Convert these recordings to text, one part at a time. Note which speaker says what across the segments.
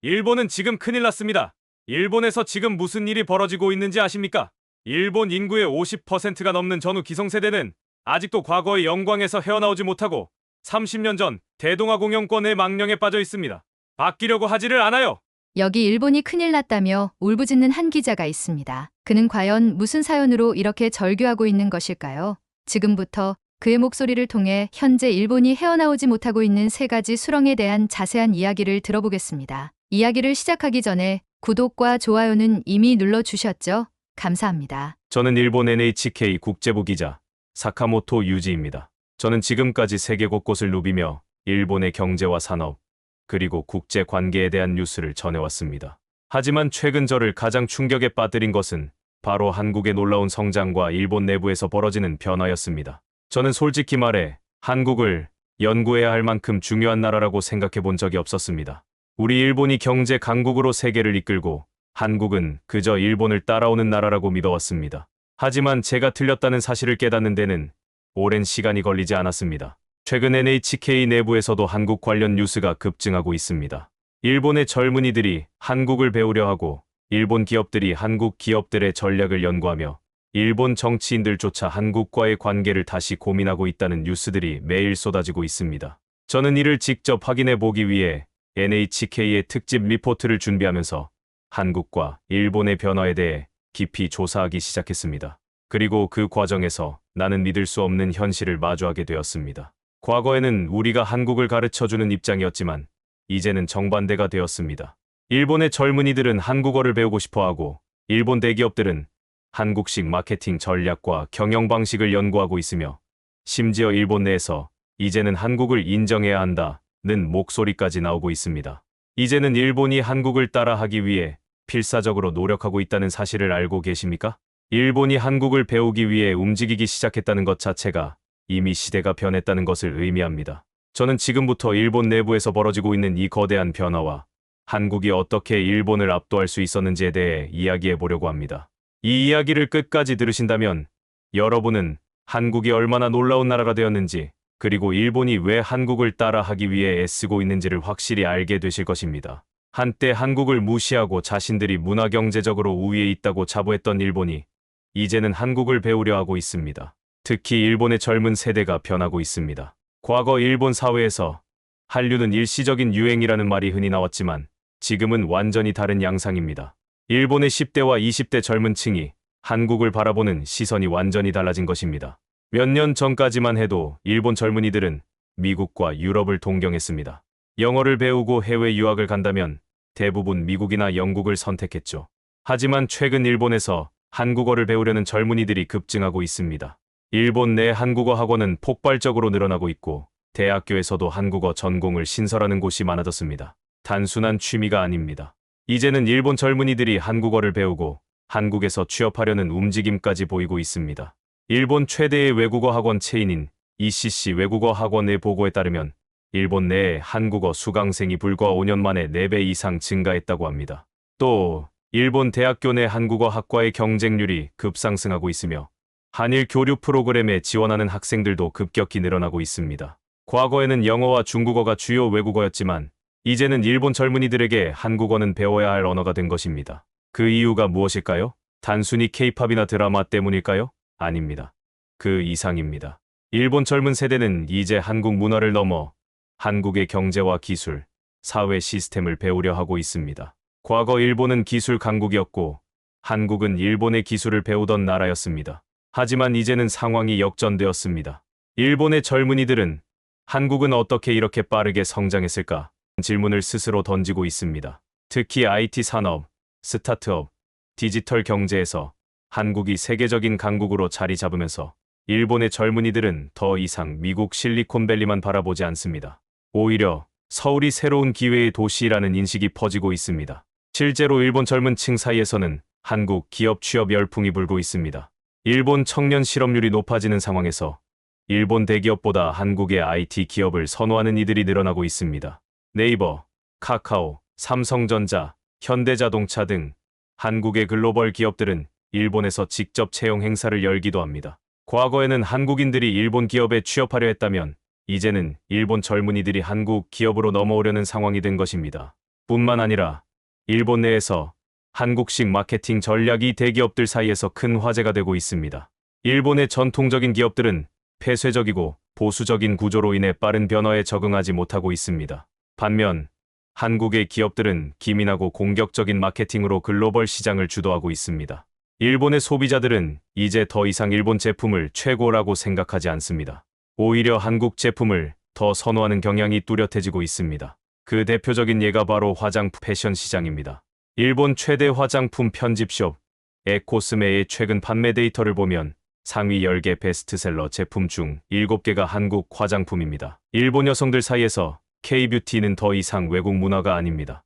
Speaker 1: 일본은 지금 큰일 났습니다. 일본에서 지금 무슨 일이 벌어지고 있는지 아십니까? 일본 인구의 50%가 넘는 전후 기성세대는 아직도 과거의 영광에서 헤어나오지 못하고 30년 전 대동아 공영권의 망령에 빠져 있습니다. 바뀌려고 하지를 않아요.
Speaker 2: 여기 일본이 큰일 났다며 울부짖는 한 기자가 있습니다. 그는 과연 무슨 사연으로 이렇게 절규하고 있는 것일까요? 지금부터 그의 목소리를 통해 현재 일본이 헤어나오지 못하고 있는 세 가지 수렁에 대한 자세한 이야기를 들어보겠습니다. 이야기를 시작하기 전에 구독과 좋아요는 이미 눌러주셨죠? 감사합니다.
Speaker 1: 저는 일본 NHK 국제부 기자 사카모토 유지입니다. 저는 지금까지 세계 곳곳을 누비며 일본의 경제와 산업, 그리고 국제 관계에 대한 뉴스를 전해왔습니다. 하지만 최근 저를 가장 충격에 빠뜨린 것은 바로 한국의 놀라운 성장과 일본 내부에서 벌어지는 변화였습니다. 저는 솔직히 말해 한국을 연구해야 할 만큼 중요한 나라라고 생각해 본 적이 없었습니다. 우리 일본이 경제 강국으로 세계를 이끌고 한국은 그저 일본을 따라오는 나라라고 믿어왔습니다. 하지만 제가 틀렸다는 사실을 깨닫는 데는 오랜 시간이 걸리지 않았습니다. 최근 NHK 내부에서도 한국 관련 뉴스가 급증하고 있습니다. 일본의 젊은이들이 한국을 배우려 하고 일본 기업들이 한국 기업들의 전략을 연구하며 일본 정치인들조차 한국과의 관계를 다시 고민하고 있다는 뉴스들이 매일 쏟아지고 있습니다. 저는 이를 직접 확인해 보기 위해 NHK의 특집 리포트를 준비하면서 한국과 일본의 변화에 대해 깊이 조사하기 시작했습니다. 그리고 그 과정에서 나는 믿을 수 없는 현실을 마주하게 되었습니다. 과거에는 우리가 한국을 가르쳐주는 입장이었지만 이제는 정반대가 되었습니다. 일본의 젊은이들은 한국어를 배우고 싶어하고 일본 대기업들은 한국식 마케팅 전략과 경영 방식을 연구하고 있으며 심지어 일본 내에서 이제는 한국을 인정해야 한다는 목소리까지 나오고 있습니다. 이제는 일본이 한국을 따라하기 위해 필사적으로 노력하고 있다는 사실을 알고 계십니까? 일본이 한국을 배우기 위해 움직이기 시작했다는 것 자체가 이미 시대가 변했다는 것을 의미합니다. 저는 지금부터 일본 내부에서 벌어지고 있는 이 거대한 변화와 한국이 어떻게 일본을 압도할 수 있었는지에 대해 이야기해 보려고 합니다. 이 이야기를 끝까지 들으신다면 여러분은 한국이 얼마나 놀라운 나라가 되었는지, 그리고 일본이 왜 한국을 따라하기 위해 애쓰고 있는지를 확실히 알게 되실 것입니다. 한때 한국을 무시하고 자신들이 문화경제적으로 우위에 있다고 자부했던 일본이 이제는 한국을 배우려 하고 있습니다. 특히 일본의 젊은 세대가 변하고 있습니다. 과거 일본 사회에서 한류는 일시적인 유행이라는 말이 흔히 나왔지만 지금은 완전히 다른 양상입니다. 일본의 10대와 20대 젊은 층이 한국을 바라보는 시선이 완전히 달라진 것입니다. 몇 년 전까지만 해도 일본 젊은이들은 미국과 유럽을 동경했습니다. 영어를 배우고 해외 유학을 간다면 대부분 미국이나 영국을 선택했죠. 하지만 최근 일본에서 한국어를 배우려는 젊은이들이 급증하고 있습니다. 일본 내 한국어 학원은 폭발적으로 늘어나고 있고 대학교에서도 한국어 전공을 신설하는 곳이 많아졌습니다. 단순한 취미가 아닙니다. 이제는 일본 젊은이들이 한국어를 배우고 한국에서 취업하려는 움직임까지 보이고 있습니다. 일본 최대의 외국어 학원 체인인 ECC 외국어 학원의 보고에 따르면 일본 내에 한국어 수강생이 불과 5년 만에 4배 이상 증가했다고 합니다. 또 일본 대학교 내 한국어 학과의 경쟁률이 급상승하고 있으며 한일 교류 프로그램에 지원하는 학생들도 급격히 늘어나고 있습니다. 과거에는 영어와 중국어가 주요 외국어였지만 이제는 일본 젊은이들에게 한국어는 배워야 할 언어가 된 것입니다. 그 이유가 무엇일까요? 단순히 케이팝이나 드라마 때문일까요? 아닙니다. 그 이상입니다. 일본 젊은 세대는 이제 한국 문화를 넘어 한국의 경제와 기술, 사회 시스템을 배우려 하고 있습니다. 과거 일본은 기술 강국이었고 한국은 일본의 기술을 배우던 나라였습니다. 하지만 이제는 상황이 역전되었습니다. 일본의 젊은이들은 한국은 어떻게 이렇게 빠르게 성장했을까? 질문을 스스로 던지고 있습니다. 특히 IT 산업, 스타트업, 디지털 경제에서 한국이 세계적인 강국으로 자리 잡으면서 일본의 젊은이들은 더 이상 미국 실리콘밸리만 바라보지 않습니다. 오히려 서울이 새로운 기회의 도시라는 인식이 퍼지고 있습니다. 실제로 일본 젊은 층 사이에서는 한국 기업 취업 열풍이 불고 있습니다. 일본 청년 실업률이 높아지는 상황에서 일본 대기업보다 한국의 IT 기업을 선호하는 이들이 늘어나고 있습니다. 네이버, 카카오, 삼성전자, 현대자동차 등 한국의 글로벌 기업들은 일본에서 직접 채용 행사를 열기도 합니다. 과거에는 한국인들이 일본 기업에 취업하려 했다면 이제는 일본 젊은이들이 한국 기업으로 넘어오려는 상황이 된 것입니다. 뿐만 아니라 일본 내에서 한국식 마케팅 전략이 대기업들 사이에서 큰 화제가 되고 있습니다. 일본의 전통적인 기업들은 폐쇄적이고 보수적인 구조로 인해 빠른 변화에 적응하지 못하고 있습니다. 반면 한국의 기업들은 기민하고 공격적인 마케팅으로 글로벌 시장을 주도하고 있습니다. 일본의 소비자들은 이제 더 이상 일본 제품을 최고라고 생각하지 않습니다. 오히려 한국 제품을 더 선호하는 경향이 뚜렷해지고 있습니다. 그 대표적인 예가 바로 화장품 패션 시장입니다. 일본 최대 화장품 편집숍 에코스메의 최근 판매 데이터를 보면 상위 10개 베스트셀러 제품 중 7개가 한국 화장품입니다. 일본 여성들 사이에서 K-뷰티는 더 이상 외국 문화가 아닙니다.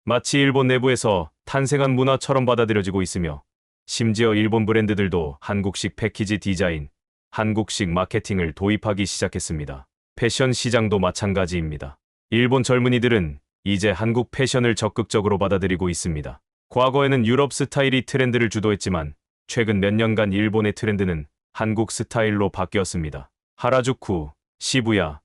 Speaker 1: 마치 일본 내부에서 탄생한 문화처럼 받아들여지고 있으며 심지어 일본 브랜드들도 한국식 패키지 디자인, 한국식 마케팅을 도입하기 시작했습니다. 패션 시장도 마찬가지입니다. 일본 젊은이들은 이제 한국 패션을 적극적으로 받아들이고 있습니다. 과거에는 유럽 스타일이 트렌드를 주도했지만 최근 몇 년간 일본의 트렌드는 한국 스타일로 바뀌었습니다. 하라주쿠, 시부야,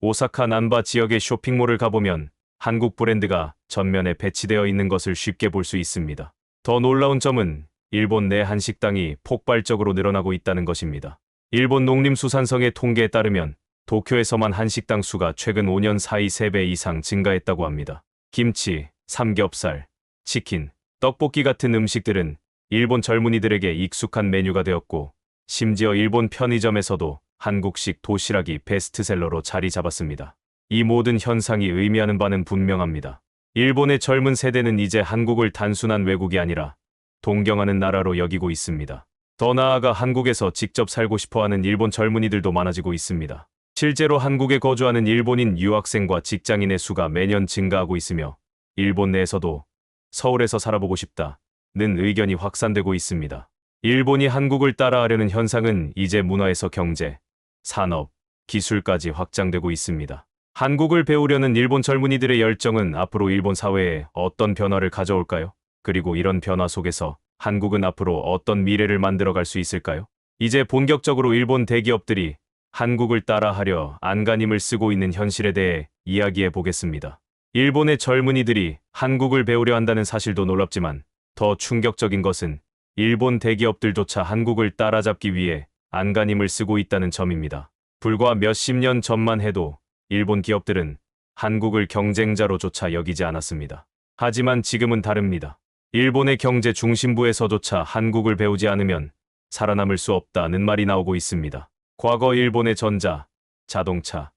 Speaker 1: 오사카 난바 지역의 쇼핑몰을 가보면 한국 브랜드가 전면에 배치되어 있는 것을 쉽게 볼 수 있습니다. 더 놀라운 점은 일본 내 한식당이 폭발적으로 늘어나고 있다는 것입니다. 일본 농림수산성의 통계에 따르면 도쿄에서만 한식당 수가 최근 5년 사이 3배 이상 증가했다고 합니다. 김치, 삼겹살, 치킨, 떡볶이 같은 음식들은 일본 젊은이들에게 익숙한 메뉴가 되었고 심지어 일본 편의점에서도 한국식 도시락이 베스트셀러로 자리 잡았습니다. 이 모든 현상이 의미하는 바는 분명합니다. 일본의 젊은 세대는 이제 한국을 단순한 외국이 아니라 동경하는 나라로 여기고 있습니다. 더 나아가 한국에서 직접 살고 싶어하는 일본 젊은이들도 많아지고 있습니다. 실제로 한국에 거주하는 일본인 유학생과 직장인의 수가 매년 증가하고 있으며 일본 내에서도 서울에서 살아보고 싶다는 의견이 확산되고 있습니다. 일본이 한국을 따라하려는 현상은 이제 문화에서 경제, 산업, 기술까지 확장되고 있습니다. 한국을 배우려는 일본 젊은이들의 열정은 앞으로 일본 사회에 어떤 변화를 가져올까요? 그리고 이런 변화 속에서 한국은 앞으로 어떤 미래를 만들어갈 수 있을까요? 이제 본격적으로 일본 대기업들이 한국을 따라하려 안간힘을 쓰고 있는 현실에 대해 이야기해 보겠습니다. 일본의 젊은이들이 한국을 배우려 한다는 사실도 놀랍지만 더 충격적인 것은 일본 대기업들조차 한국을 따라잡기 위해 안간힘을 쓰고 있다는 점입니다. 불과 몇십 년 전만 해도 일본 기업들은 한국을 경쟁자로조차 여기지 않았습니다. 하지만 지금은 다릅니다. 일본의 경제 중심부에서조차 한국을 배우지 않으면 살아남을 수 없다는 말이 나오고 있습니다. 과거 일본의 전자, 자동차,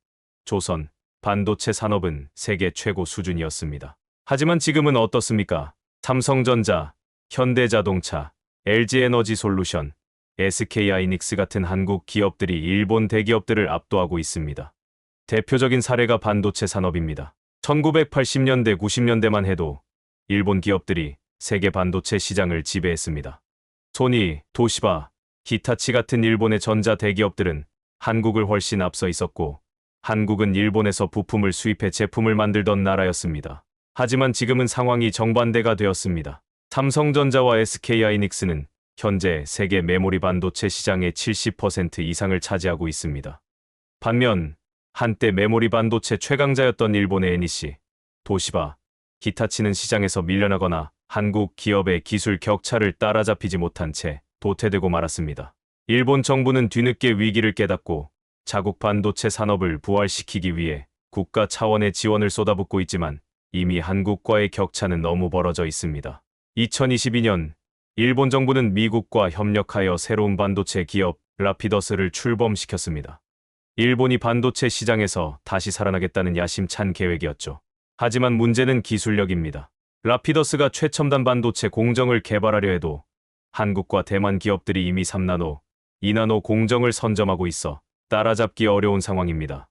Speaker 1: 조선, 반도체 산업은 세계 최고 수준이었습니다. 하지만 지금은 어떻습니까? 삼성전자, 현대자동차, LG에너지솔루션, SK하이닉스 같은 한국 기업들이 일본 대기업들을 압도하고 있습니다. 대표적인 사례가 반도체 산업입니다. 1980년대, 90년대만 해도 일본 기업들이 세계 반도체 시장을 지배했습니다. 소니, 도시바, 히타치 같은 일본의 전자 대기업들은 한국을 훨씬 앞서 있었고 한국은 일본에서 부품을 수입해 제품을 만들던 나라였습니다. 하지만 지금은 상황이 정반대가 되었습니다. 삼성전자와 SK하이닉스는 현재 세계 메모리 반도체 시장의 70% 이상을 차지하고 있습니다. 반면 한때 메모리 반도체 최강자였던 일본의 NEC, 도시바, 히타치는 시장에서 밀려나거나 한국 기업의 기술 격차를 따라잡히지 못한 채 도태되고 말았습니다. 일본 정부는 뒤늦게 위기를 깨닫고 자국 반도체 산업을 부활시키기 위해 국가 차원의 지원을 쏟아붓고 있지만 이미 한국과의 격차는 너무 벌어져 있습니다. 2022년 일본 정부는 미국과 협력하여 새로운 반도체 기업 라피더스를 출범시켰습니다. 일본이 반도체 시장에서 다시 살아나겠다는 야심찬 계획이었죠. 하지만 문제는 기술력입니다. 라피더스가 최첨단 반도체 공정을 개발하려 해도 한국과 대만 기업들이 이미 3나노, 2나노 공정을 선점하고 있어 따라잡기 어려운 상황입니다.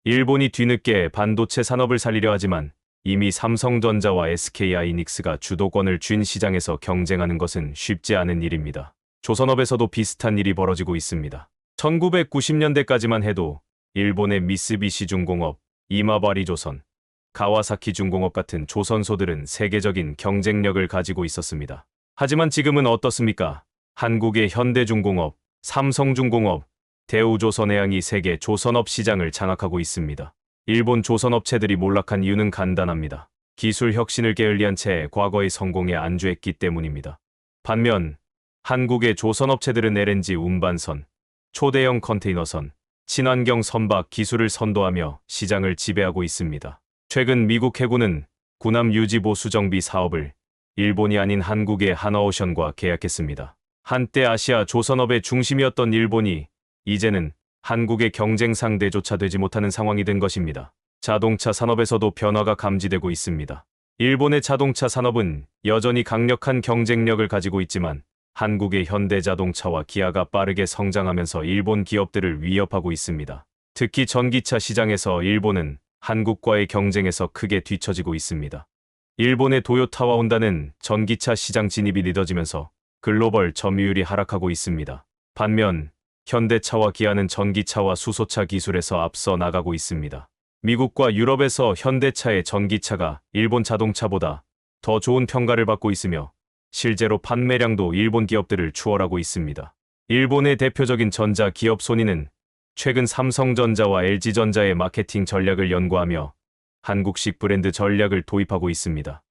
Speaker 1: 일본이 뒤늦게 반도체 산업을 살리려 하지만 이미 삼성전자와 SK하이닉스가 주도권을 쥔 시장에서 경쟁하는 것은 쉽지 않은 일입니다. 조선업에서도 비슷한 일이 벌어지고 있습니다. 1990년대까지만 해도 일본의 미쓰비시 중공업, 이마바리 조선, 가와사키 중공업 같은 조선소들은 세계적인 경쟁력을 가지고 있었습니다. 하지만 지금은 어떻습니까? 한국의 현대중공업, 삼성중공업, 대우조선해양이 세계 조선업 시장을 장악하고 있습니다. 일본 조선업체들이 몰락한 이유는 간단합니다. 기술 혁신을 게을리한 채 과거의 성공에 안주했기 때문입니다. 반면 한국의 조선업체들은 LNG 운반선, 초대형 컨테이너선, 친환경 선박 기술을 선도하며 시장을 지배하고 있습니다. 최근 미국 해군은 군함 유지 보수 정비 사업을 일본이 아닌 한국의 하나오션과 계약했습니다. 한때 아시아 조선업의 중심이었던 일본이 이제는 한국의 경쟁 상대조차 되지 못하는 상황이 된 것입니다. 자동차 산업에서도 변화가 감지되고 있습니다. 일본의 자동차 산업은 여전히 강력한 경쟁력을 가지고 있지만 한국의 현대자동차와 기아가 빠르게 성장하면서 일본 기업들을 위협하고 있습니다. 특히 전기차 시장에서 일본은 한국과의 경쟁에서 크게 뒤처지고 있습니다. 일본의 도요타와 혼다는 전기차 시장 진입이 늦어지면서 글로벌 점유율이 하락하고 있습니다. 반면 현대차와 기아는 전기차와 수소차 기술에서 앞서 나가고 있습니다. 미국과 유럽에서 현대차의 전기차가 일본 자동차보다 더 좋은 평가를 받고 있으며 실제로 판매량도 일본 기업들을 추월하고 있습니다. 일본의 대표적인 전자 기업 소니는 최근 삼성전자와 LG전자의 마케팅 전략을 연구하며 한국식 브랜드 전략을 도입하고 있습니다.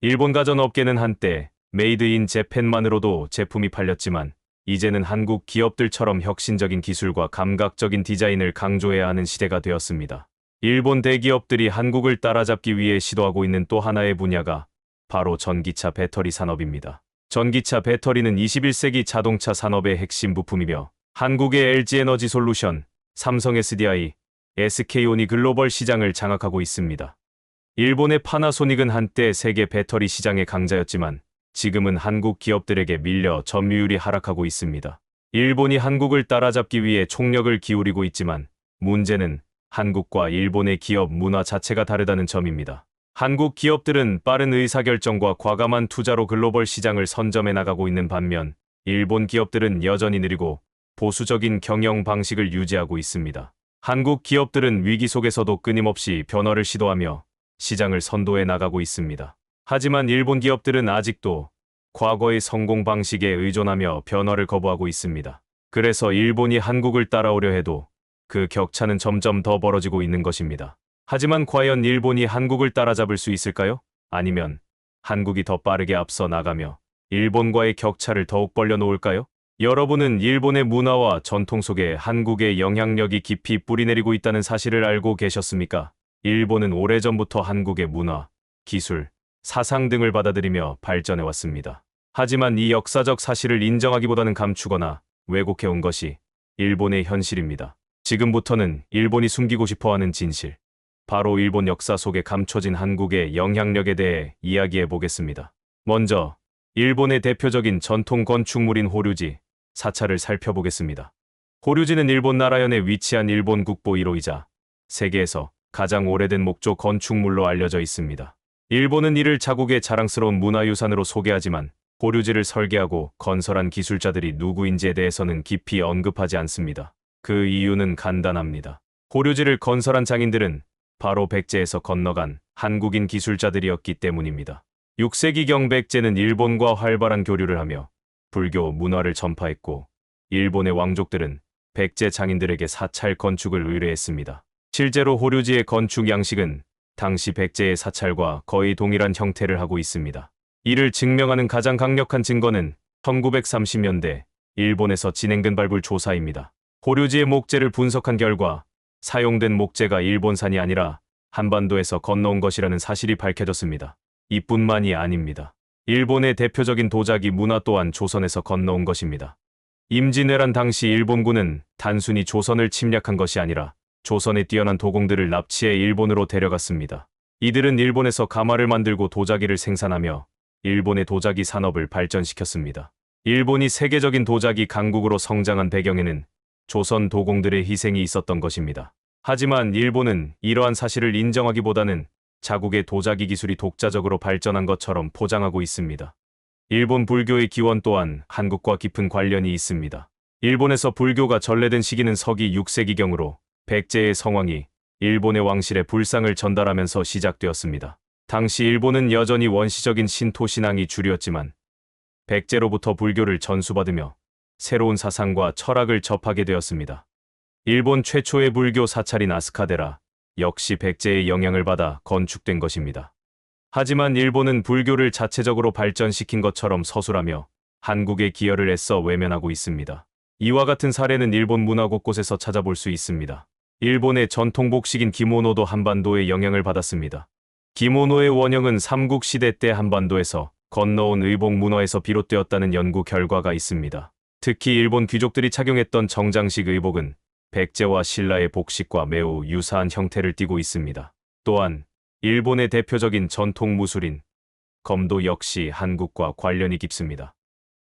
Speaker 1: 일본 가전업계는 한때 메이드 인 재팬만으로도 제품이 팔렸지만 이제는 한국 기업들처럼 혁신적인 기술과 감각적인 디자인을 강조해야 하는 시대가 되었습니다. 일본 대기업들이 한국을 따라잡기 위해 시도하고 있는 또 하나의 분야가 바로 전기차 배터리 산업입니다. 전기차 배터리는 21세기 자동차 산업의 핵심 부품이며 한국의 LG에너지솔루션, 삼성 SDI, SK온이 글로벌 시장을 장악하고 있습니다. 일본의 파나소닉은 한때 세계 배터리 시장의 강자였지만 지금은 한국 기업들에게 밀려 점유율이 하락하고 있습니다. 일본이 한국을 따라잡기 위해 총력을 기울이고 있지만 문제는 한국과 일본의 기업 문화 자체가 다르다는 점입니다. 한국 기업들은 빠른 의사결정과 과감한 투자로 글로벌 시장을 선점해 나가고 있는 반면 일본 기업들은 여전히 느리고 보수적인 경영 방식을 유지하고 있습니다. 한국 기업들은 위기 속에서도 끊임없이 변화를 시도하며 시장을 선도해 나가고 있습니다. 하지만 일본 기업들은 아직도 과거의 성공 방식에 의존하며 변화를 거부하고 있습니다. 그래서 일본이 한국을 따라오려 해도 그 격차는 점점 더 벌어지고 있는 것입니다. 하지만 과연 일본이 한국을 따라잡을 수 있을까요? 아니면 한국이 더 빠르게 앞서 나가며 일본과의 격차를 더욱 벌려놓을까요? 여러분은 일본의 문화와 전통 속에 한국의 영향력이 깊이 뿌리내리고 있다는 사실을 알고 계셨습니까? 일본은 오래전부터 한국의 문화, 기술, 사상 등을 받아들이며 발전해왔습니다. 하지만 이 역사적 사실을 인정하기보다는 감추거나 왜곡해온 것이 일본의 현실입니다. 지금부터는 일본이 숨기고 싶어하는 진실, 바로 일본 역사 속에 감춰진 한국의 영향력에 대해 이야기해 보겠습니다. 먼저 일본의 대표적인 전통 건축물인 호류지, 사찰을 살펴보겠습니다. 호류지는 일본 나라현에 위치한 일본 국보 1호이자 세계에서 가장 오래된 목조 건축물로 알려져 있습니다. 일본은 이를 자국의 자랑스러운 문화유산으로 소개하지만 호류지를 설계하고 건설한 기술자들이 누구인지에 대해서는 깊이 언급하지 않습니다. 그 이유는 간단합니다. 호류지를 건설한 장인들은 바로 백제에서 건너간 한국인 기술자들이었기 때문입니다. 6세기경 백제는 일본과 활발한 교류를 하며 불교 문화를 전파했고 일본의 왕족들은 백제 장인들에게 사찰 건축을 의뢰했습니다. 실제로 호류지의 건축 양식은 당시 백제의 사찰과 거의 동일한 형태를 하고 있습니다. 이를 증명하는 가장 강력한 증거는 1930년대 일본에서 진행된 발굴 조사입니다. 호류지의 목재를 분석한 결과 사용된 목재가 일본산이 아니라 한반도에서 건너온 것이라는 사실이 밝혀졌습니다. 이뿐만이 아닙니다. 일본의 대표적인 도자기 문화 또한 조선에서 건너온 것입니다. 임진왜란 당시 일본군은 단순히 조선을 침략한 것이 아니라 조선의 뛰어난 도공들을 납치해 일본으로 데려갔습니다. 이들은 일본에서 가마를 만들고 도자기를 생산하며 일본의 도자기 산업을 발전시켰습니다. 일본이 세계적인 도자기 강국으로 성장한 배경에는 조선 도공들의 희생이 있었던 것입니다. 하지만 일본은 이러한 사실을 인정하기보다는 자국의 도자기 기술이 독자적으로 발전한 것처럼 포장하고 있습니다. 일본 불교의 기원 또한 한국과 깊은 관련이 있습니다. 일본에서 불교가 전래된 시기는 서기 6세기경으로 백제의 성왕이 일본의 왕실에 불상을 전달하면서 시작되었습니다. 당시 일본은 여전히 원시적인 신토 신앙이 주류였지만 백제로부터 불교를 전수받으며 새로운 사상과 철학을 접하게 되었습니다. 일본 최초의 불교 사찰인 아스카데라 역시 백제의 영향을 받아 건축된 것입니다. 하지만 일본은 불교를 자체적으로 발전시킨 것처럼 서술하며 한국의 기여를 애써 외면하고 있습니다. 이와 같은 사례는 일본 문화 곳곳에서 찾아볼 수 있습니다. 일본의 전통 복식인 기모노도 한반도의 영향을 받았습니다. 기모노의 원형은 삼국시대 때 한반도에서 건너온 의복 문화에서 비롯되었다는 연구 결과가 있습니다. 특히 일본 귀족들이 착용했던 정장식 의복은 백제와 신라의 복식과 매우 유사한 형태를 띠고 있습니다. 또한 일본의 대표적인 전통 무술인 검도 역시 한국과 관련이 깊습니다.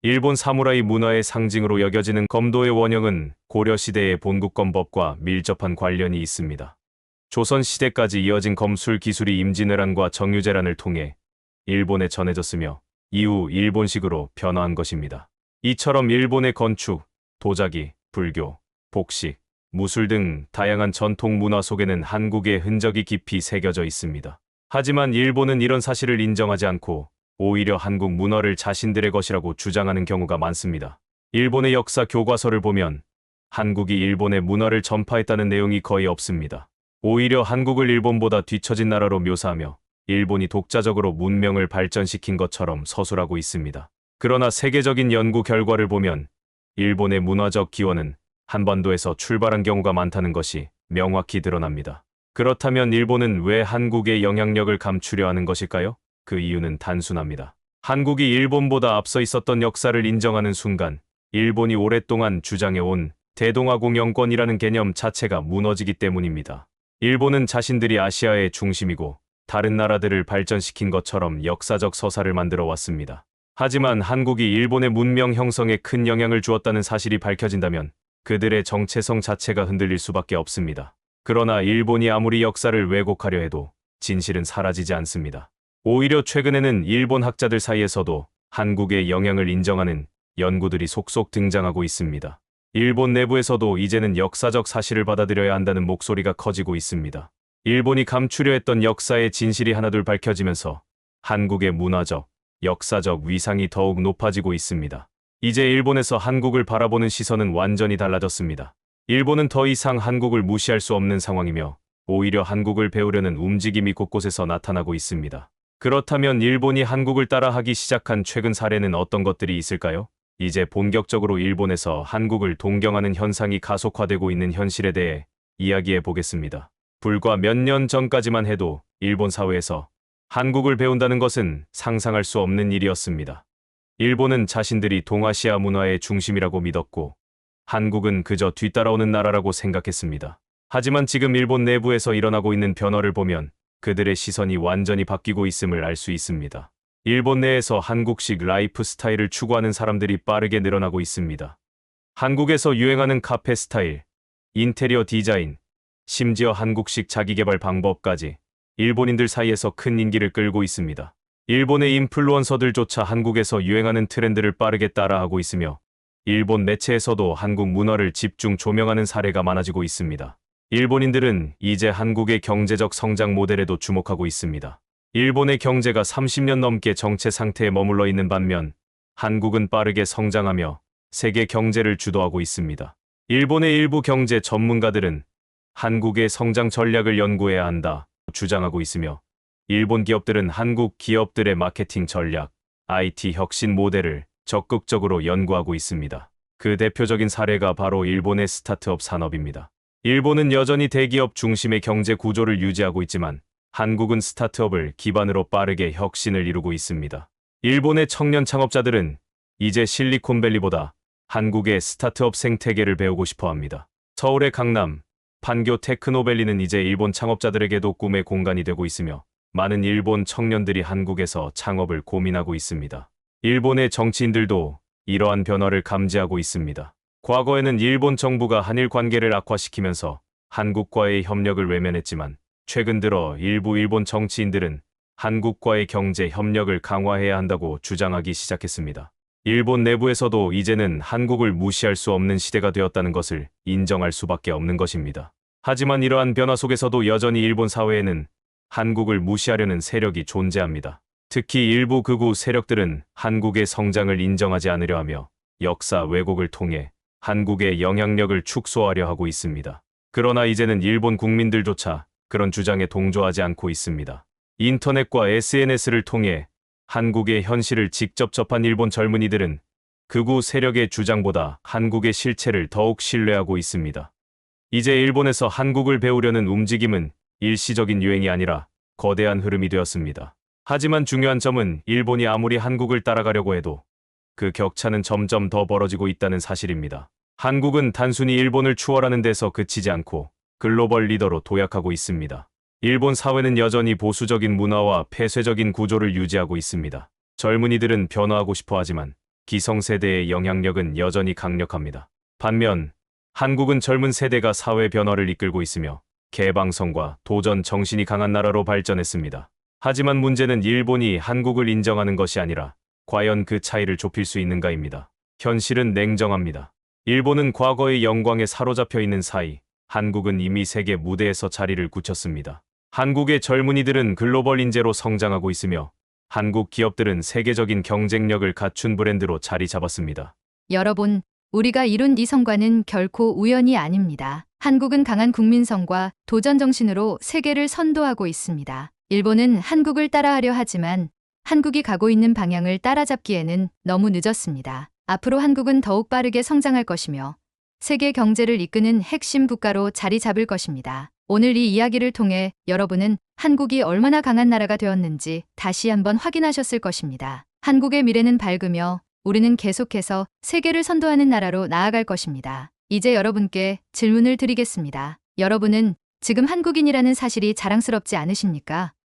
Speaker 1: 일본 사무라이 문화의 상징으로 여겨지는 검도의 원형은 고려시대의 본국검법과 밀접한 관련이 있습니다. 조선시대까지 이어진 검술 기술이 임진왜란과 정유재란을 통해 일본에 전해졌으며 이후 일본식으로 변화한 것입니다. 이처럼 일본의 건축, 도자기, 불교, 복식, 무술 등 다양한 전통 문화 속에는 한국의 흔적이 깊이 새겨져 있습니다. 하지만 일본은 이런 사실을 인정하지 않고 오히려 한국 문화를 자신들의 것이라고 주장하는 경우가 많습니다. 일본의 역사 교과서를 보면 한국이 일본의 문화를 전파했다는 내용이 거의 없습니다. 오히려 한국을 일본보다 뒤처진 나라로 묘사하며 일본이 독자적으로 문명을 발전시킨 것처럼 서술하고 있습니다. 그러나 세계적인 연구 결과를 보면 일본의 문화적 기원은 한반도에서 출발한 경우가 많다는 것이 명확히 드러납니다. 그렇다면 일본은 왜 한국의 영향력을 감추려 하는 것일까요? 그 이유는 단순합니다. 한국이 일본보다 앞서 있었던 역사를 인정하는 순간 일본이 오랫동안 주장해온 대동아공영권이라는 개념 자체가 무너지기 때문입니다. 일본은 자신들이 아시아의 중심이고 다른 나라들을 발전시킨 것처럼 역사적 서사를 만들어 왔습니다. 하지만 한국이 일본의 문명 형성에 큰 영향을 주었다는 사실이 밝혀진다면 그들의 정체성 자체가 흔들릴 수밖에 없습니다. 그러나 일본이 아무리 역사를 왜곡하려 해도 진실은 사라지지 않습니다. 오히려 최근에는 일본 학자들 사이에서도 한국의 영향을 인정하는 연구들이 속속 등장하고 있습니다. 일본 내부에서도 이제는 역사적 사실을 받아들여야 한다는 목소리가 커지고 있습니다. 일본이 감추려 했던 역사의 진실이 하나둘 밝혀지면서 한국의 문화적, 역사적 위상이 더욱 높아지고 있습니다. 이제 일본에서 한국을 바라보는 시선은 완전히 달라졌습니다. 일본은 더 이상 한국을 무시할 수 없는 상황이며 오히려 한국을 배우려는 움직임이 곳곳에서 나타나고 있습니다. 그렇다면 일본이 한국을 따라하기 시작한 최근 사례는 어떤 것들이 있을까요? 이제 본격적으로 일본에서 한국을 동경하는 현상이 가속화되고 있는 현실에 대해 이야기해 보겠습니다. 불과 몇 년 전까지만 해도 일본 사회에서 한국을 배운다는 것은 상상할 수 없는 일이었습니다. 일본은 자신들이 동아시아 문화의 중심이라고 믿었고 한국은 그저 뒤따라오는 나라라고 생각했습니다. 하지만 지금 일본 내부에서 일어나고 있는 변화를 보면 그들의 시선이 완전히 바뀌고 있음을 알 수 있습니다. 일본 내에서 한국식 라이프 스타일을 추구하는 사람들이 빠르게 늘어나고 있습니다. 한국에서 유행하는 카페 스타일, 인테리어 디자인, 심지어 한국식 자기계발 방법까지 일본인들 사이에서 큰 인기를 끌고 있습니다. 일본의 인플루언서들조차 한국에서 유행하는 트렌드를 빠르게 따라하고 있으며 일본 매체에서도 한국 문화를 집중 조명하는 사례가 많아지고 있습니다. 일본인들은 이제 한국의 경제적 성장 모델에도 주목하고 있습니다. 일본의 경제가 30년 넘게 정체 상태에 머물러 있는 반면 한국은 빠르게 성장하며 세계 경제를 주도하고 있습니다. 일본의 일부 경제 전문가들은 한국의 성장 전략을 연구해야 한다 주장하고 있으며 일본 기업들은 한국 기업들의 마케팅 전략, IT 혁신 모델을 적극적으로 연구하고 있습니다. 그 대표적인 사례가 바로 일본의 스타트업 산업입니다. 일본은 여전히 대기업 중심의 경제 구조를 유지하고 있지만 한국은 스타트업을 기반으로 빠르게 혁신을 이루고 있습니다. 일본의 청년 창업자들은 이제 실리콘밸리보다 한국의 스타트업 생태계를 배우고 싶어 합니다. 서울의 강남, 판교 테크노밸리는 이제 일본 창업자들에게도 꿈의 공간이 되고 있으며 많은 일본 청년들이 한국에서 창업을 고민하고 있습니다. 일본의 정치인들도 이러한 변화를 감지하고 있습니다. 과거에는 일본 정부가 한일 관계를 악화시키면서 한국과의 협력을 외면했지만 최근 들어 일부 일본 정치인들은 한국과의 경제 협력을 강화해야 한다고 주장하기 시작했습니다. 일본 내부에서도 이제는 한국을 무시할 수 없는 시대가 되었다는 것을 인정할 수밖에 없는 것입니다. 하지만 이러한 변화 속에서도 여전히 일본 사회에는 한국을 무시하려는 세력이 존재합니다. 특히 일부 극우 세력들은 한국의 성장을 인정하지 않으려 하며 역사 왜곡을 통해 한국의 영향력을 축소하려 하고 있습니다. 그러나 이제는 일본 국민들조차 그런 주장에 동조하지 않고 있습니다. 인터넷과 SNS를 통해 한국의 현실을 직접 접한 일본 젊은이들은 극우 세력의 주장보다 한국의 실체를 더욱 신뢰하고 있습니다. 이제 일본에서 한국을 배우려는 움직임은 일시적인 유행이 아니라 거대한 흐름이 되었습니다. 하지만 중요한 점은 일본이 아무리 한국을 따라가려고 해도 그 격차는 점점 더 벌어지고 있다는 사실입니다. 한국은 단순히 일본을 추월하는 데서 그치지 않고 글로벌 리더로 도약하고 있습니다. 일본 사회는 여전히 보수적인 문화와 폐쇄적인 구조를 유지하고 있습니다. 젊은이들은 변화하고 싶어 하지만 기성세대의 영향력은 여전히 강력합니다. 반면 한국은 젊은 세대가 사회 변화를 이끌고 있으며 개방성과 도전 정신이 강한 나라로 발전했습니다. 하지만 문제는 일본이 한국을 인정하는 것이 아니라 과연 그 차이를 좁힐 수 있는가입니다. 현실은 냉정합니다. 일본은 과거의 영광에 사로잡혀 있는 사이 한국은 이미 세계 무대에서 자리를 굳혔습니다. 한국의 젊은이들은 글로벌 인재로 성장하고 있으며 한국 기업들은 세계적인 경쟁력을 갖춘 브랜드로 자리 잡았습니다.
Speaker 2: 여러분, 우리가 이룬 이 성과는 결코 우연이 아닙니다. 한국은 강한 국민성과 도전 정신으로 세계를 선도하고 있습니다. 일본은 한국을 따라하려 하지만 한국이 가고 있는 방향을 따라잡기에는 너무 늦었습니다. 앞으로 한국은 더욱 빠르게 성장할 것이며 세계 경제를 이끄는 핵심 국가로 자리 잡을 것입니다. 오늘 이 이야기를 통해 여러분은 한국이 얼마나 강한 나라가 되었는지 다시 한번 확인하셨을 것입니다. 한국의 미래는 밝으며 우리는 계속해서 세계를 선도하는 나라로 나아갈 것입니다. 이제 여러분께 질문을 드리겠습니다. 여러분은 지금 한국인이라는 사실이 자랑스럽지 않으십니까?